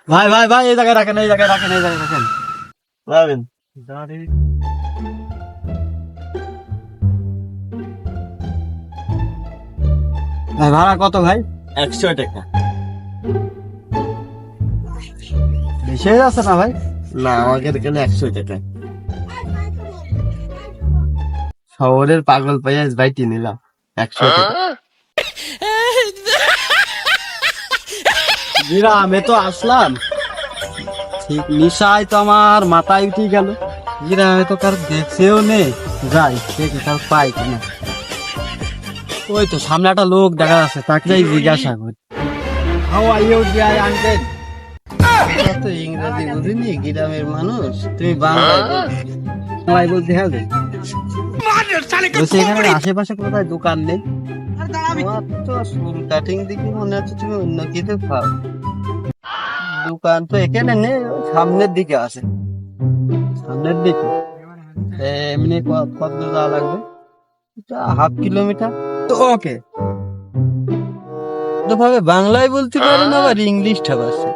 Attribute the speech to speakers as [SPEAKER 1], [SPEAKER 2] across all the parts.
[SPEAKER 1] ভাই ভাই ভাই, এই জায়গায় রাখেন, এই জায়গায় রাখেন, এই জায়গায় রাখেন।
[SPEAKER 2] যাবেন
[SPEAKER 1] ভাই ভাড়া কত ভাই?
[SPEAKER 2] 100 টাকা।
[SPEAKER 1] বেশি হয়ে যাচ্ছে না ভাই?
[SPEAKER 2] না, আমাদের এখানে 100 টাকা। শহরের পাগল পাইয়া বাইটি নিলাম 100 টাকা।
[SPEAKER 1] গ্রামে তো আসলাম, ঠিক নিশায় তো আমার মাথায় উঠে গেল। গ্রামে তো কার দেখছেও নেই, যাই দেখে কার পাই কিনা। ওই তো সামনে একটা লোক দেখা যাচ্ছে, তাকে যাই জিজ্ঞাসা করি। How are you dear uncle?
[SPEAKER 2] তো ইংরেজি বুঝিনি, গ্রামের মানুষ। তুমি বাংলায়
[SPEAKER 1] বাংলায় বলতে হবে। বলছি এখানে আশেপাশে কোথায় দোকান নেই?
[SPEAKER 2] তোমার তো চুল কাটিং দেখি মনে হচ্ছে তুমি অন্য কিছু খাও।
[SPEAKER 1] দোকান তো এখানে নেই, ওই সামনের দিকে আছে। সামনের দিকে এমনি কত দূর যাওয়া লাগবে?
[SPEAKER 2] Half kilometre.
[SPEAKER 1] তো ওকে।
[SPEAKER 2] তো ভাবে বাংলায় বলতে পারে না, আবার ইংলিশটা পারছে।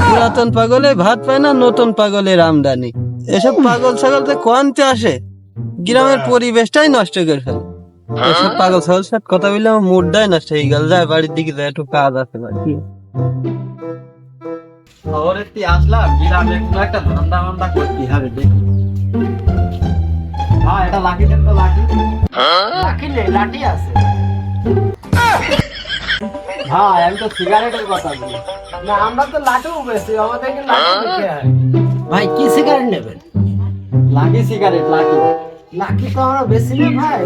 [SPEAKER 2] পুরাতন পাগলে ভাত পায় না, নতুন পাগলের আমদানি। এসব পাগল ছাগল তো কোয়ান্তে আসে, গ্রামের পরিবেশটাই নষ্ট করে ফেলে। এসব পাগল ছাগল সাথে কথা বললে আমার মুডটাই নষ্ট হয়ে গেল। যায় বাড়ির দিকে যায়, একটু কাজ আছে বাড়ি।
[SPEAKER 1] শহরে আসলাম, গ্রামে কোনো একটা ধান্দা মান্দা করতে হবে দেখি। হ্যাঁ, এটা লাঠি দেন তো, লাঠি।
[SPEAKER 3] লাঠি নেই, লাঠি আছে।
[SPEAKER 1] হ্যাঁ, আমি তো সিগারেটের কথা বলি।
[SPEAKER 3] না, আমরা তো লাঠিও বেশি, আমাদেরকে লাঠি নিতে হয়। ভাই কি সিগারেট নেবেন?
[SPEAKER 1] লাঠি সিগারেট, লাঠি।
[SPEAKER 3] লাঠি তো আমরা বেশি নেই ভাই,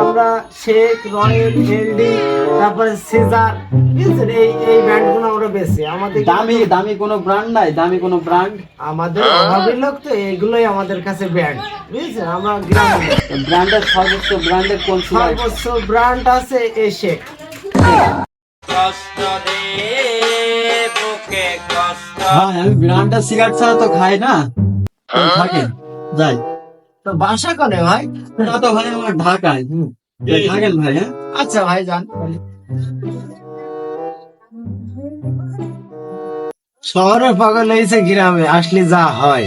[SPEAKER 3] আমরা শেখ, রয়েল, এলডি, তারপরে সিজার, বুঝছেন, এই ব্র্যান্ড গুলো আমরা বেশি। আমাদের
[SPEAKER 1] দামি দামি কোনো ব্র্যান্ড নাই? দামি কোনো ব্র্যান্ড?
[SPEAKER 3] আমাদের অভাবী লোক তো, এগুলোই আমাদের কাছে ব্র্যান্ড, বুঝছেন। আমরা গ্রামে
[SPEAKER 1] ব্র্যান্ডের সর্বোচ্চ ব্র্যান্ডের কোন সিগারেট?
[SPEAKER 3] সর্বোচ্চ ব্র্যান্ড আছে এই শেখ।
[SPEAKER 1] হ্যাঁ, আমি ব্র্যান্ডের সিগারেট ছাড়া তো খাই না। থাকে যাই।
[SPEAKER 3] তো বাসা করে ভাই?
[SPEAKER 1] এটা তো ভাই আমার ঢাকায়। থাকেন ভাই। হ্যাঁ,
[SPEAKER 3] আচ্ছা ভাই, যান। শহরে পাগল হয়েছে, গ্রামে আসলে যা হয়।